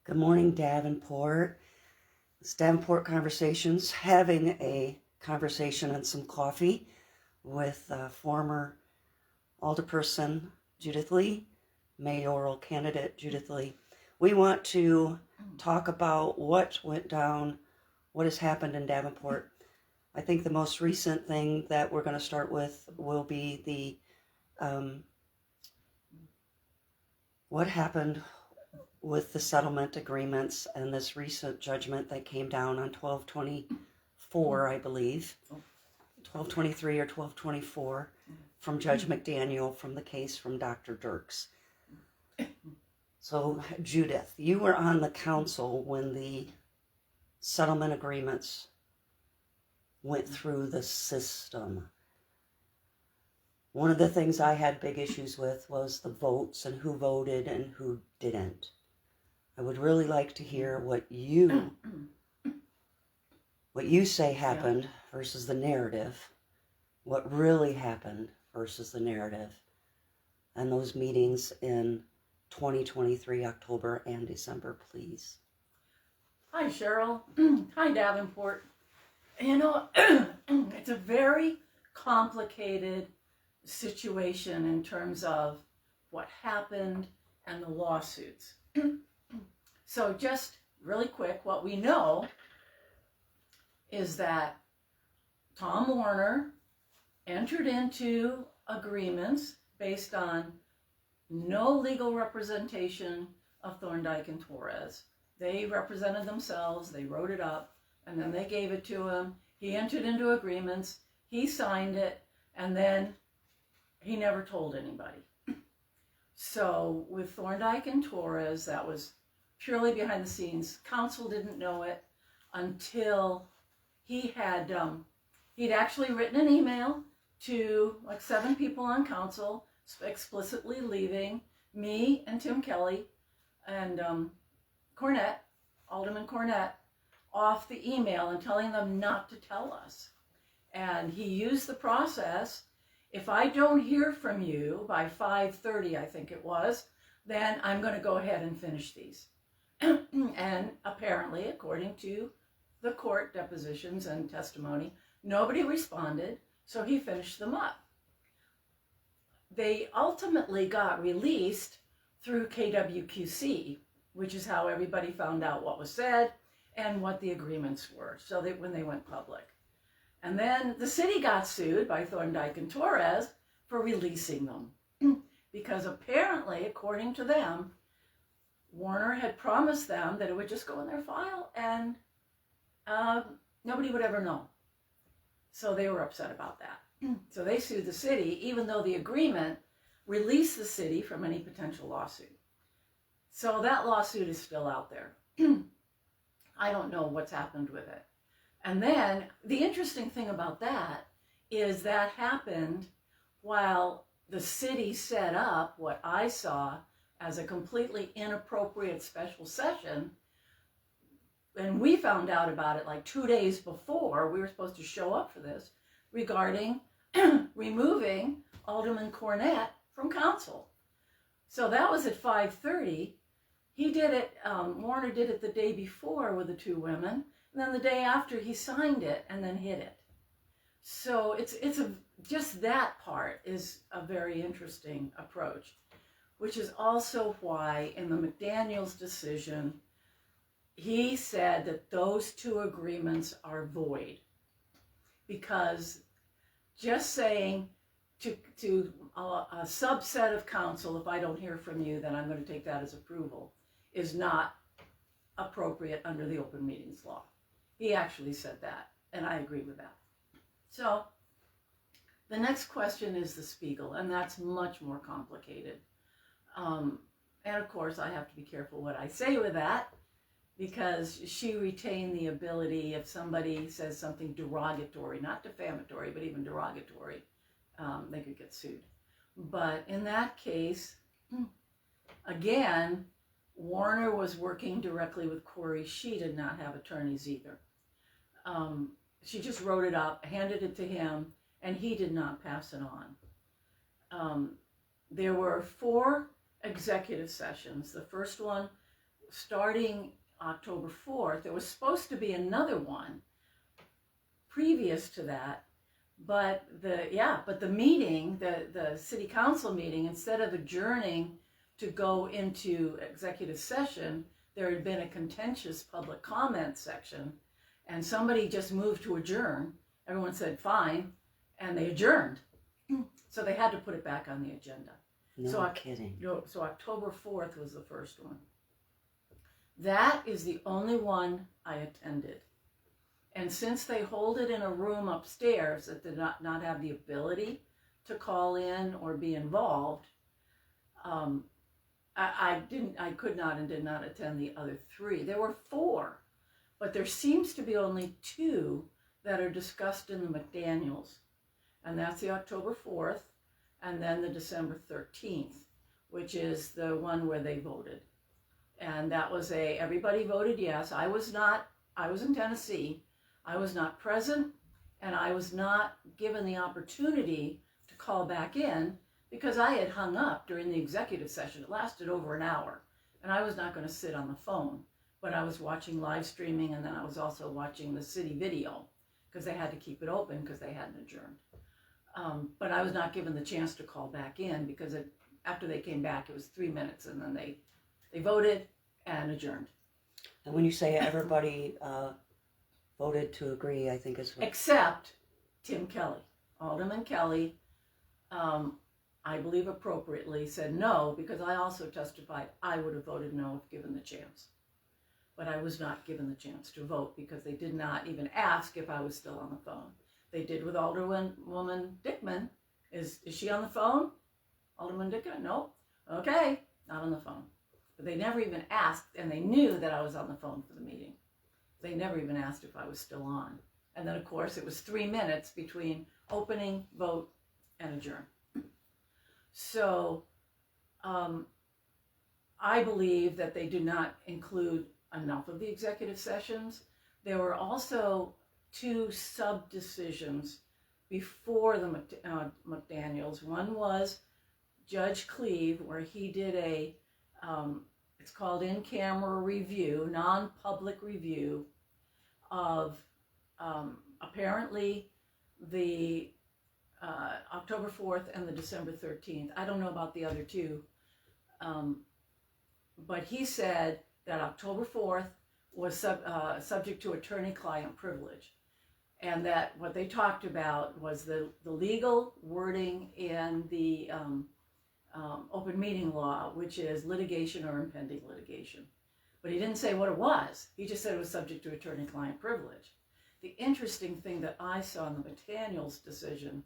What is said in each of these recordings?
Good morning, Davenport. It's Davenport Conversations, having a conversation and some coffee with former Alderperson Judith Lee, mayoral candidate Judith Lee. We want to talk about what went down, what has happened in Davenport. I think the most recent thing that we're going to start with will be the what happened with the settlement agreements and this recent judgment that came down on 12/24, I believe, 12/23 or 12/24, from Judge McDaniel from the case from Dr. Dirks. So, Judith, you were on the council when the settlement agreements went through the system. One of the things I had big issues with was the votes and who voted and who didn't. I would really like to hear what you say happened versus the narrative, what really happened versus the narrative, and those meetings in 2023, October and December, please. Hi, Cheryl. Hi, Davenport. You know, it's a very complicated situation in terms of what happened and the lawsuits. So just really quick, what we know is that Tom Warner entered into agreements based on no legal representation of Thorndike and Torres. They represented themselves, they wrote it up, and then they gave it to him. He entered into agreements, he signed it, and then he never told anybody. So with Thorndike and Torres, that was purely behind the scenes. Council didn't know it until he'd actually written an email to like 7 people on council, explicitly leaving me and Tim Kelly and Alderman Cornett, off the email and telling them not to tell us. And he used the process. If I don't hear from you by 5:30, I think it was, then I'm going to go ahead and finish these. And apparently, according to the court depositions and testimony, nobody responded, so he finished them up. They ultimately got released through KWQC, which is how everybody found out what was said and what the agreements were, so that when they went public. And then the city got sued by Thorndike and Torres for releasing them, because apparently, according to them, Warner had promised them that it would just go in their file and nobody would ever know. So they were upset about that. So they sued the city, even though the agreement released the city from any potential lawsuit. So that lawsuit is still out there. I don't know what's happened with it. And then the interesting thing about that is that happened while the city set up what I saw as a completely inappropriate special session. And we found out about it like 2 days before we were supposed to show up for this, regarding removing Alderman Cornett from council. So that was at 5:30. He did it, Warner did it the day before with the 2 women, and then the day after he signed it and then hid it. So just that part is a very interesting approach, which is also why in the McDaniel's decision, he said that those 2 agreements are void, because just saying to a subset of council, if I don't hear from you, then I'm going to take that as approval, is not appropriate under the open meetings law. He actually said that, and I agree with that. So the next question is the Spiegel, and that's much more complicated. And of course, I have to be careful what I say with that, because she retained the ability, if somebody says something derogatory, not defamatory, but even derogatory, they could get sued. But in that case, again, Warner was working directly with Corey. She did not have attorneys either. She just wrote it up, handed it to him, and he did not pass it on. There were 4 executive sessions. The first one starting October 4th, there was supposed to be another one previous to that, but the meeting, the city council meeting, instead of adjourning to go into executive session, there had been a contentious public comment section, and somebody just moved to adjourn. Everyone said fine, and they adjourned. So they had to put it back on the agenda. No kidding. So October 4th was the first one. That is the only one I attended. And since they hold it in a room upstairs that did not have the ability to call in or be involved, I could not and did not attend the other three. There were 4, but there seems to be only 2 that are discussed in the McDaniels. And that's the October 4th and then the December 13th, which is the one where they voted. And that was everybody voted yes. I was in Tennessee. I was not present, and I was not given the opportunity to call back in because I had hung up during the executive session. It lasted over an hour, and I was not going to sit on the phone, but I was watching live streaming, and then I was also watching the city video because they had to keep it open because they hadn't adjourned. But I was not given the chance to call back in because after they came back, it was 3 minutes, and then they voted and adjourned. And when you say everybody voted to agree, I think is what... Except Tim Kelly. Alderman Kelly, I believe appropriately, said no, because I also testified I would have voted no if given the chance. But I was not given the chance to vote because they did not even ask if I was still on the phone. They did with Alderwoman Dickman. Is she on the phone? Alderman Dickman? No. Okay, not on the phone. But they never even asked, and they knew that I was on the phone for the meeting. They never even asked if I was still on. And then, of course, it was 3 minutes between opening, vote, and adjourn. So I believe that they did not include enough of the executive sessions. There were also 2 sub-decisions before the McDaniels. One was Judge Cleve, where he did it's called in-camera review, non-public review of apparently the October 4th and the December 13th. I don't know about the other 2, but he said that October 4th was subject to attorney-client privilege, and that what they talked about was the legal wording in the open meeting law, which is litigation or impending litigation. But he didn't say what it was. He just said it was subject to attorney-client privilege. The interesting thing that I saw in the McDaniels decision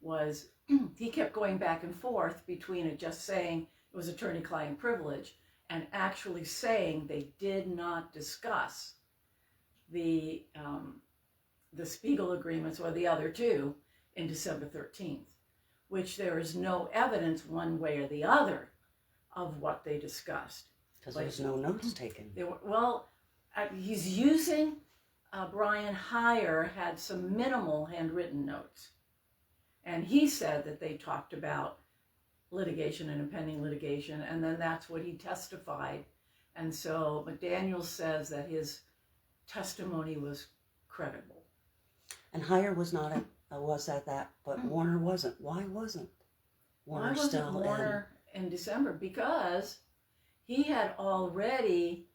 was he kept going back and forth between it just saying it was attorney-client privilege and actually saying they did not discuss the Spiegel agreements or the other 2 in December 13th, which there is no evidence one way or the other of what they discussed. Because there's no notes taken. He's using, Brian Heyer had some minimal handwritten notes. And he said that they talked about litigation and impending litigation, and then that's what he testified. And so McDaniel says that his testimony was credible. And Heyer was not was at that, but Warner wasn't. Why wasn't Warner still Warner in December? Because he had already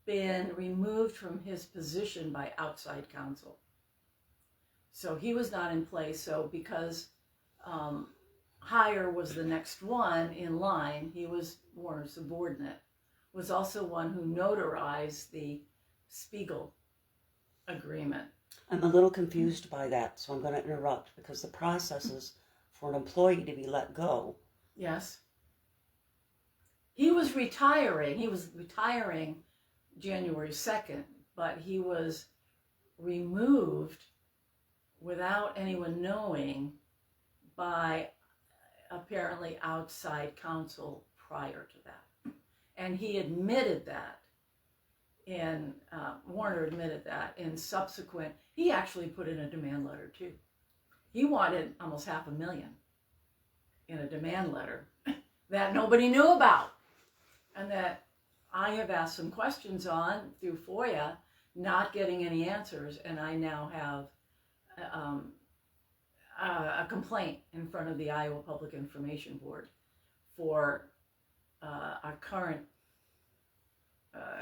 been removed from his position by outside counsel. So he was not in place. So because Heyer was the next one in line, he was Warner's subordinate, was also one who notarized the Spiegel agreement. I'm a little confused by that, so I'm going to interrupt because the process is for an employee to be let go. Yes. He was retiring. He was retiring January 2nd, but he was removed without anyone knowing by apparently outside counsel prior to that. And he admitted that. Warner admitted that in subsequent, he actually put in a demand letter too. He wanted almost $500,000 in a demand letter that nobody knew about, and that I have asked some questions on through FOIA, not getting any answers, and I now have a complaint in front of the Iowa Public Information Board for our current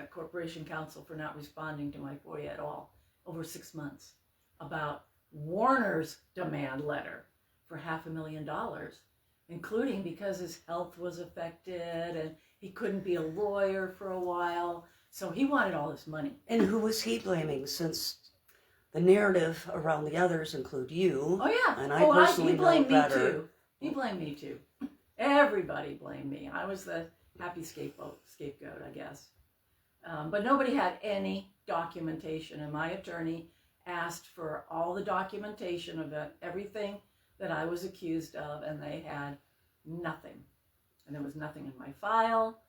corporation counsel for not responding to my FOIA at all over 6 months about Warner's demand letter for $500,000, including because his health was affected and he couldn't be a lawyer for a while. So he wanted all this money. And who was he blaming, since the narrative around the others include you? Oh, yeah. And I personally he blamed know me better. too. He blamed me too. Everybody blamed me. I was the happy scapegoat, I guess. But nobody had any documentation, and my attorney asked for all the documentation of everything that I was accused of, and they had nothing. And there was nothing in my file.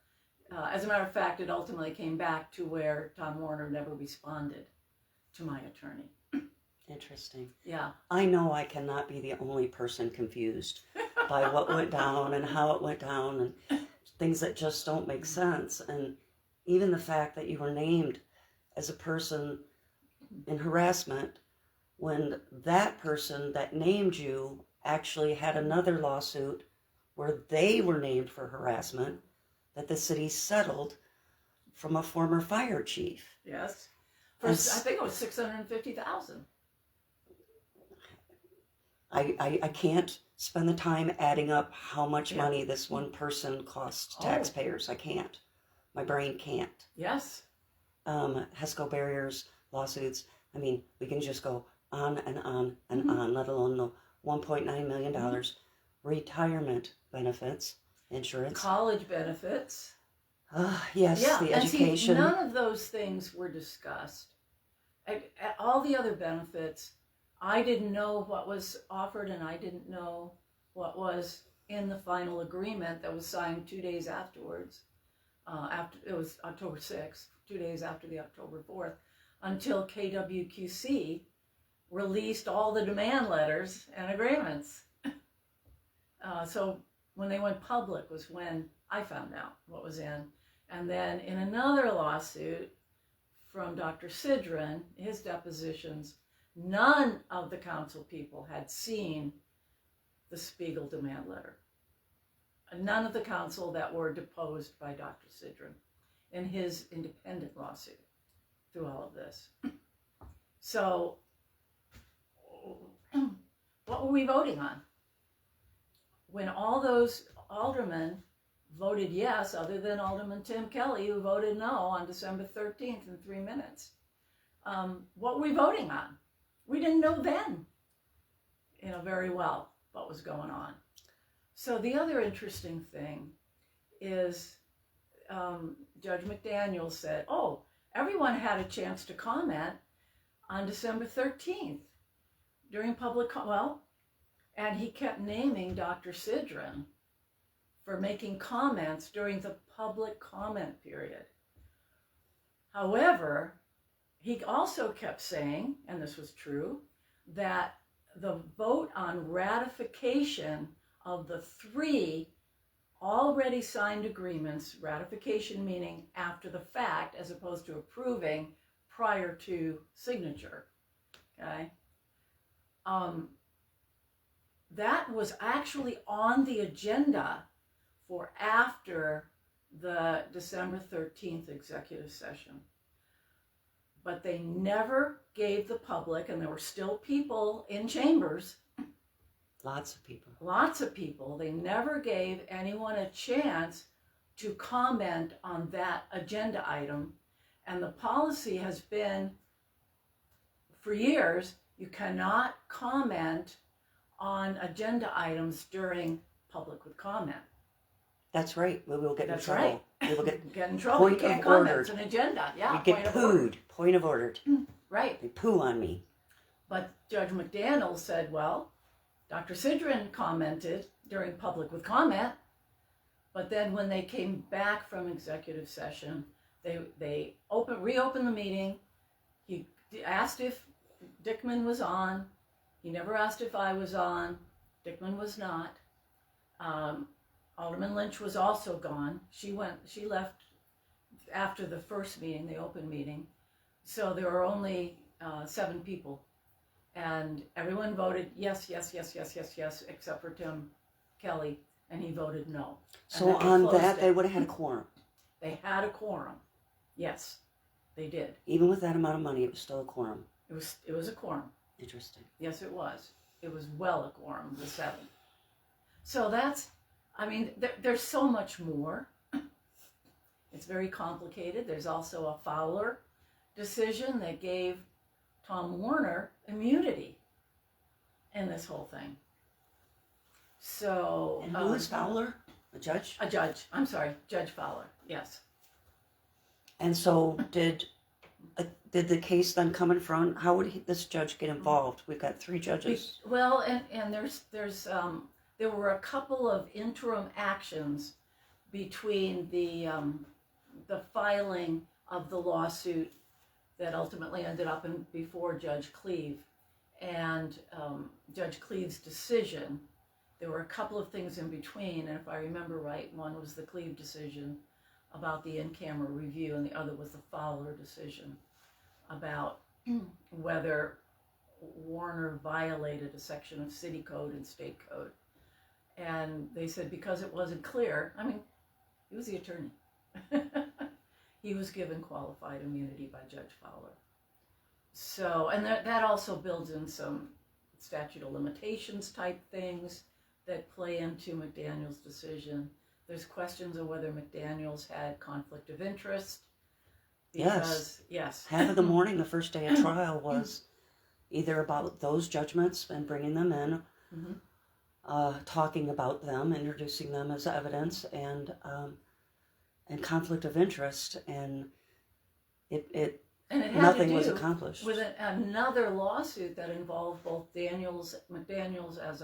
As a matter of fact, it ultimately came back to where Tom Warner never responded to my attorney. Interesting. Yeah. I know I cannot be the only person confused by what went down and how it went down and things that just don't make sense. And even the fact that you were named as a person in harassment when that person that named you actually had another lawsuit where they were named for harassment that the city settled from a former fire chief. Yes. I think it was $650,000. I can't spend the time adding up how much money this one person cost taxpayers. I can't. My brain can't. Yes. HESCO barriers, lawsuits. I mean, we can just go on and on and on, let alone the $1.9 million retirement benefits, insurance. College benefits. Yes, Yeah, the and education. See, none of those things were discussed. All the other benefits, I didn't know what was offered, and I didn't know what was in the final agreement that was signed 2 days afterwards. After it was October 6th, 2 days after the October 4th, until KWQC released all the demand letters and agreements. So when they went public was when I found out what was in. And then in another lawsuit from Dr. Sidran, his depositions, none of the council people had seen the Spiegel demand letter. None of the council that were deposed by Dr. Sidran in his independent lawsuit through all of this. So what were we voting on? When all those aldermen voted yes, other than Alderman Tim Kelly, who voted no on December 13th in 3 minutes, what were we voting on? We didn't know then, very well what was going on. So the other interesting thing is Judge McDaniel said, everyone had a chance to comment on December 13th during public and he kept naming Dr. Sidran for making comments during the public comment period. However, he also kept saying, and this was true, that the vote on ratification of the 3 already signed agreements, ratification meaning after the fact as opposed to approving prior to signature, okay? That was actually on the agenda for after the December 13th executive session. But they never gave the public, and there were still people in chambers. Lots of people. Lots of people. They never gave anyone a chance to comment on that agenda item. And the policy has been, for years, you cannot comment on agenda items during public with comment. That's right. We will get in trouble. Right. We will get in trouble. Point you can't of comment. order. It's an agenda. Yeah. We get pooed. Point of order. Right. They poo on me. But Judge McDaniel said, Dr. Sidran commented during public with comment, but then when they came back from executive session, they reopened the meeting. He asked if Dickman was on. He never asked if I was on. Dickman was not. Alderman Lynch was also gone. She left after the first meeting, the open meeting. So there were only 7 people. And everyone voted yes, yes, yes, yes, yes, yes, except for Tim Kelly, and he voted no. So on that, they would have had a quorum. They had a quorum. Yes, they did. Even with that amount of money, it was still a quorum. It was a quorum. Interesting. Yes, it was. It was well a quorum, the 7. So that's, I mean, there's so much more. It's very complicated. There's also a Fowler decision that gave Tom Warner immunity in this whole thing. So, And who is Fowler? A judge? A judge. I'm sorry, Judge Fowler. Yes. And so did the case then come in front? How would this judge get involved? We've got 3 judges. Well, and there were a couple of interim actions between the filing of the lawsuit that ultimately ended up before Judge Cleve and Judge Cleve's decision. There were a couple of things in between, and if I remember right, one was the Cleve decision about the in-camera review, and the other was the Fowler decision about whether Warner violated a section of city code and state code. And they said because it wasn't clear, I mean, he was the attorney. He was given qualified immunity by Judge Fowler. So, and that also builds in some statute of limitations type things that play into McDaniel's decision. There's questions of whether McDaniel's had conflict of interest. Because, yes. Half of the morning, the first day of trial, was either about those judgments and bringing them in, talking about them, introducing them as evidence, and conflict of interest, and nothing was accomplished. With another lawsuit that involved both McDaniel's as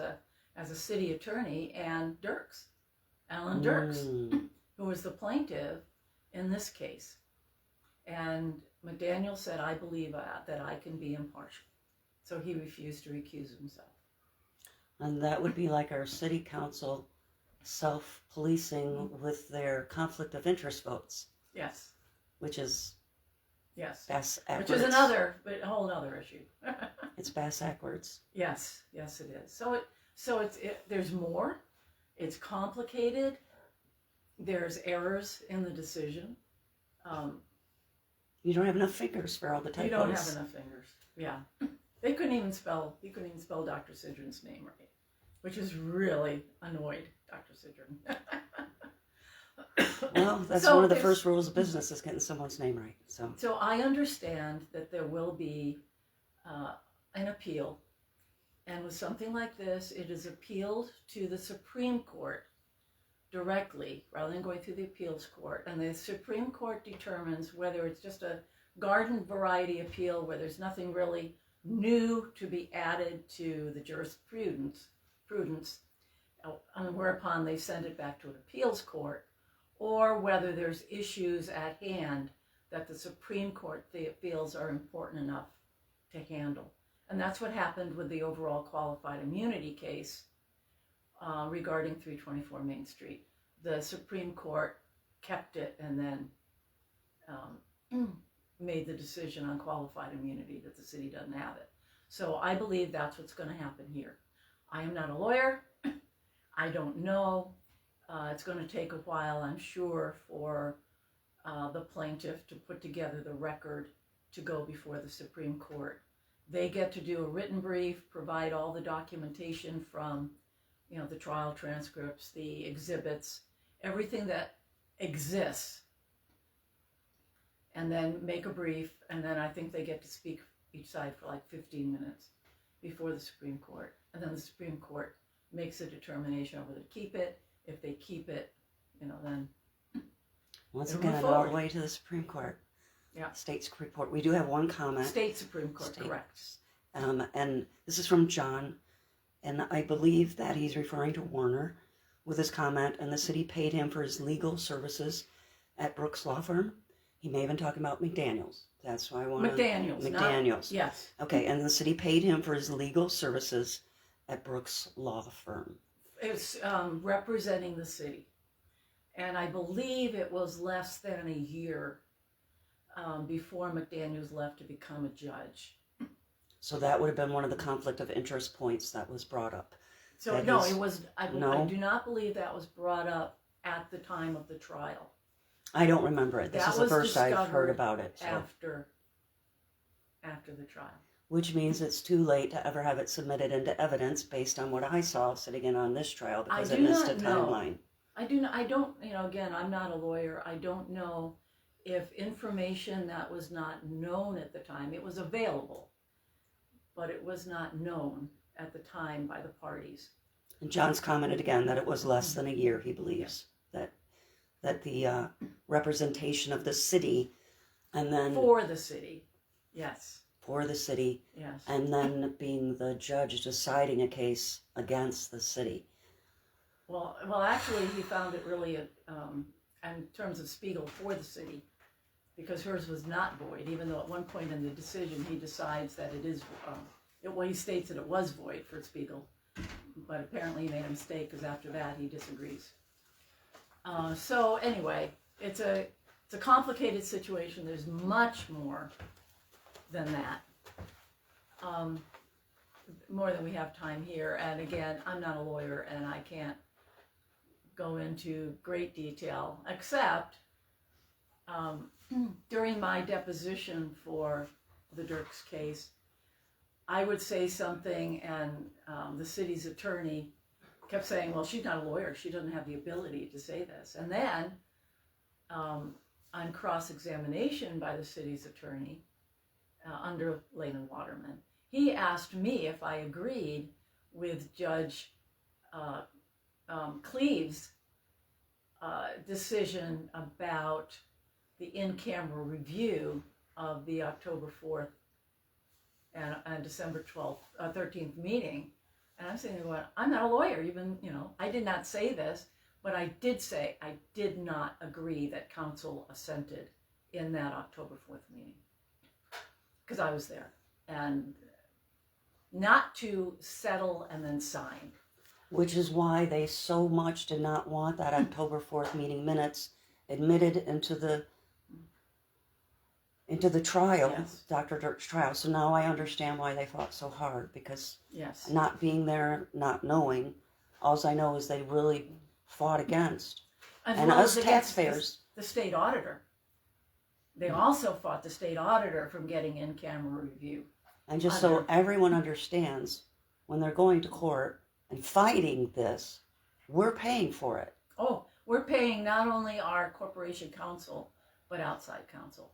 a city attorney and Dirks, Alan Dirks, who was the plaintiff in this case. And McDaniel said, I believe that I can be impartial. So he refused to recuse himself. And that would be like our city council self-policing with their conflict of interest votes. Yes. Which is bass backwards. Which is a whole other issue. It's bass backwards. Yes, it is. So there's more. It's complicated. There's errors in the decision. You don't have enough fingers for all the typos. You don't have enough fingers. Yeah. He couldn't even spell Dr. Sidron's name right, which has really annoyed Dr. Sidron. Well, that's one of the first rules of business is getting someone's name right. So I understand that there will be an appeal. And with something like this, it is appealed to the Supreme Court directly, rather than going through the appeals court. And the Supreme Court determines whether it's just a garden variety appeal where there's nothing really new to be added to the jurisprudence, whereupon they send it back to an appeals court, or whether there's issues at hand that the Supreme Court feels are important enough to handle. And that's what happened with the overall qualified immunity case regarding 324 Main Street. The Supreme Court kept it and then made the decision on qualified immunity that the city doesn't have it. So I believe that's what's going to happen here. I am not a lawyer. I don't know. It's going to take a while, I'm sure, for the plaintiff to put together the record to go before the Supreme Court. They get to do a written brief, provide all the documentation from, the trial transcripts, the exhibits, everything that exists, and then make a brief, and then I think they get to speak each side for like 15 minutes before the Supreme Court. And then the Supreme Court makes a determination on whether to keep it. If they keep it, then once again, all the way to the Supreme Court. Yeah. State Supreme Court. We do have one comment. State Supreme Court, correct. And this is from John, and I believe that he's referring to Warner with his comment, and the city paid him for his legal services at Brooks Law Firm. He may have been talking about McDaniel's. That's why I want McDaniel's. Yes. Okay, and the city paid him for his legal services at Brooks Law Firm. It's representing the city. And I believe it was less than a year before McDaniels left to become a judge. So that would have been one of the conflict of interest points that was brought up. So That no, is- it was. I do not believe that was brought up at the time of the trial. I don't remember it. This That is the was first I've heard discovered about it. So. After the trial. Which means it's too late to ever have it submitted into evidence based on what I saw sitting in on this trial because it missed a timeline. I don't, again, I'm not a lawyer. I don't know if information that was not known at the time, it was available, but it was not known at the time by the parties. And John's commented again that it was less than a year, he believes, that the representation of the city and then... For the city, yes. For the city, yes. And then being the judge deciding a case against the city. Well, actually, he found it really, in terms of Spiegel, for the city, because hers was not void, even though at one point in the decision he decides that it is, he states that it was void for Spiegel, but apparently he made a mistake because after that he disagrees. So anyway, it's a complicated situation. There's much more than that, more than we have time here. And again, I'm not a lawyer and I can't go into great detail, except during my deposition for the Dirks case, I would say something and the city's attorney kept saying, well, she's not a lawyer, she doesn't have the ability to say this. And then on cross-examination by the city's attorney, under Layton Waterman, he asked me if I agreed with Judge Cleave's decision about the in-camera review of the October 4th and December 12th, 13th meeting. And I'm saying, well, I'm not a lawyer, even, I did not say this, but I did say I did not agree that council assented in that October 4th meeting. Because I was there. And not to settle and then sign. Which is why they so much did not want that October 4th meeting minutes admitted into the trial, Yes. Dr. Dirk's trial. So now I understand why they fought so hard, because Yes. not being there, not knowing, all I know is they really fought against. And well us as against taxpayers. The state auditor. They also fought the state auditor from getting in-camera review. And just so everyone understands, when they're going to court and fighting this, we're paying for it. Oh, we're paying not only our corporation counsel, but outside counsel.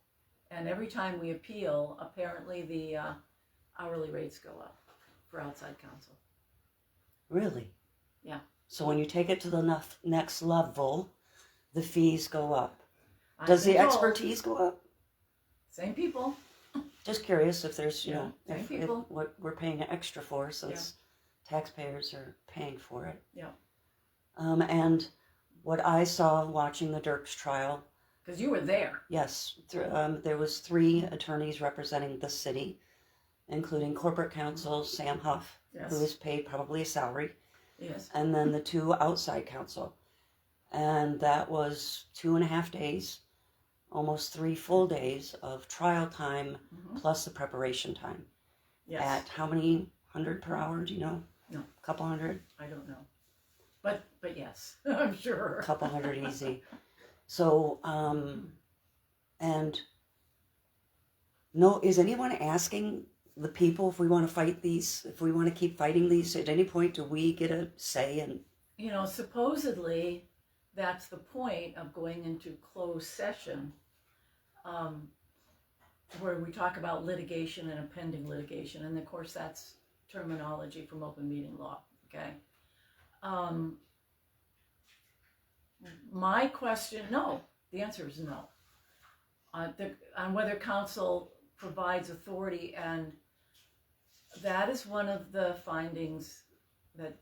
And every time we appeal, apparently the hourly rates go up for outside counsel. Really? Yeah. So when you take it to the next level, the fees go up. Does the expertise go up? Same people. Just curious if there's, same people. if what we're paying extra for, since taxpayers are paying for it. Yeah. And what I saw watching the Dirks trial. Because you were there. Yes. There was 3 attorneys representing the city, including corporate counsel, Sam Huff, who is paid probably a salary. Yes. And then the 2 outside counsel. And that was 2.5 days, almost 3 full days of trial time, plus the preparation time. Yes. At how many 100 per hour, do you know? No. A couple hundred? I don't know. But yes, I'm sure. A couple hundred easy. So, and no, is anyone asking the people if we want to fight these, if we want to keep fighting these? At any point do we get a say in? Supposedly that's the point of going into closed session, where we talk about litigation and impending litigation. And of course that's terminology from open meeting law, okay? My question, no. The answer is no. On whether counsel provides authority, and that is one of the findings that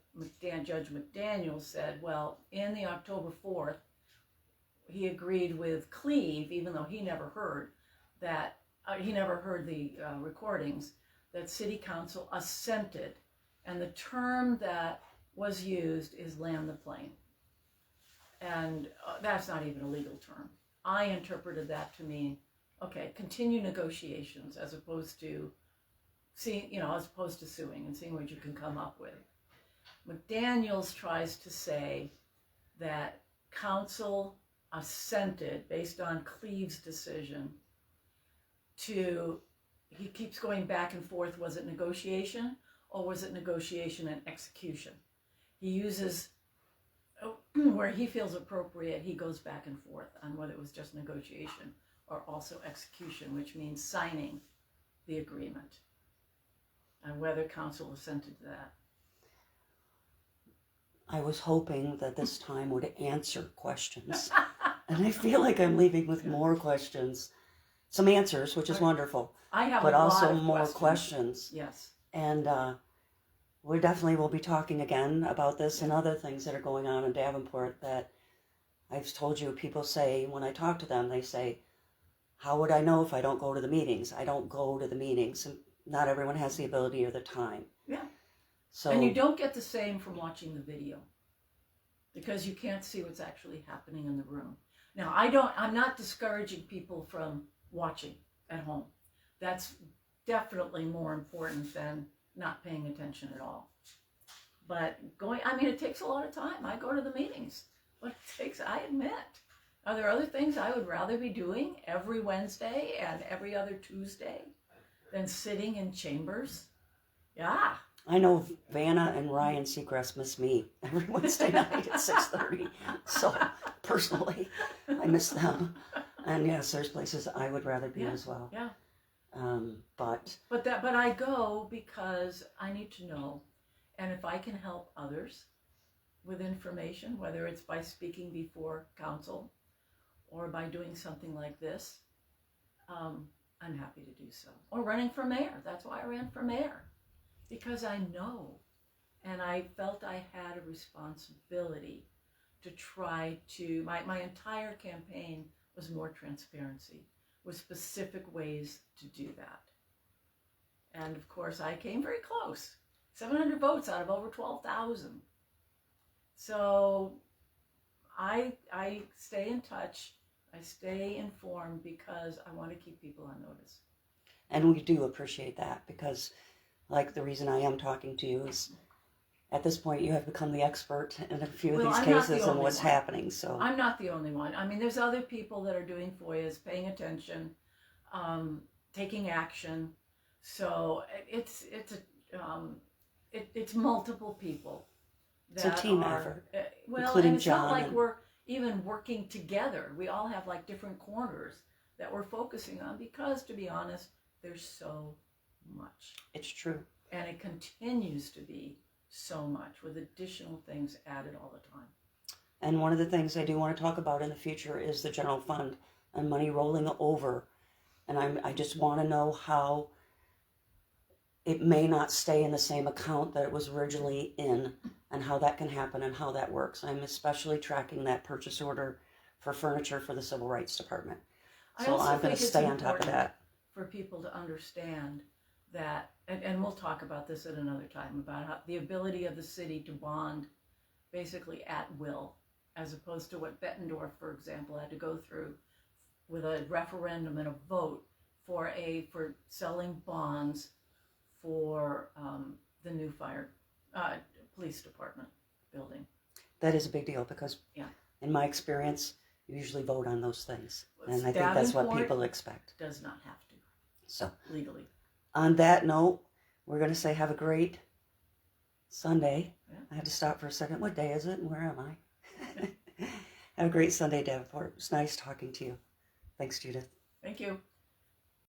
Judge McDaniels said, well, in the October 4th, he agreed with Cleve, even though he never heard that, he never heard the recordings, that city council assented. And the term that was used is land the plane. And that's not even a legal term. I interpreted that to mean, okay, continue negotiations as opposed to as opposed to suing and seeing what you can come up with. McDaniels tries to say that council assented based on Cleave's decision he keeps going back and forth, was it negotiation or was it negotiation and execution? He uses, where he feels appropriate, he goes back and forth on whether it was just negotiation or also execution, which means signing the agreement, and whether council assented to that. I was hoping that this time would answer questions. And I feel like I'm leaving with more questions. Some answers, which is wonderful. I have but a lot also of more questions. Yes. And we definitely will be talking again about this and other things that are going on in Davenport that I've told you, people say, when I talk to them, they say, how would I know if I don't go to the meetings? I don't go to the meetings. And not everyone has the ability or the time. Yeah. So, and you don't get the same from watching the video because you can't see what's actually happening in the room. Now, I'm not discouraging people from watching at home. That's definitely more important than not paying attention at all. But it takes a lot of time. I go to the meetings, but I admit. Are there other things I would rather be doing every Wednesday and every other Tuesday than sitting in chambers? Yeah. I know Vanna and Ryan Seacrest miss me every Wednesday night at 6:30. So personally, I miss them. And yes, there's places I would rather be as well. Yeah. But I go because I need to know, and if I can help others with information, whether it's by speaking before council or by doing something like this, I'm happy to do so. Or running for mayor. That's why I ran for mayor, because I know, and I felt I had a responsibility to try to. My entire campaign was more transparency, with specific ways to do that. And of course, I came very close. 700 votes out of over 12,000. So I stay in touch. I stay informed because I want to keep people on notice. And we do appreciate that because, like, the reason I am talking to you is at this point you have become the expert in a few of these cases and what's happening. So I'm not the only one. I mean, there's other people that are doing FOIAs, paying attention, taking action. So it's multiple people. It's a team effort, including and it's John. Not like we're even working together. We all have like different corners that we're focusing on because, to be honest, there's so much. It's true. And it continues to be so much with additional things added all the time. And one of the things I do want to talk about in the future is the general fund and money rolling over. And I just want to know how it may not stay in the same account that it was originally in and how that can happen and how that works. I'm especially tracking that purchase order for furniture for the Civil Rights Department. So I'm going to stay on top of that. For people to understand that, and we'll talk about this at another time, about how the ability of the city to bond basically at will, as opposed to what Bettendorf, for example, had to go through with a referendum and a vote for selling bonds for the new police department building. That is a big deal because, in my experience, you usually vote on those things, and I think that's what people expect. Does not have to. So legally. On that note, we're going to say have a great Sunday. Yeah. I had to stop for a second. What day is it and where am I? Have a great Sunday, Davenport. It was nice talking to you. Thanks, Judith. Thank you.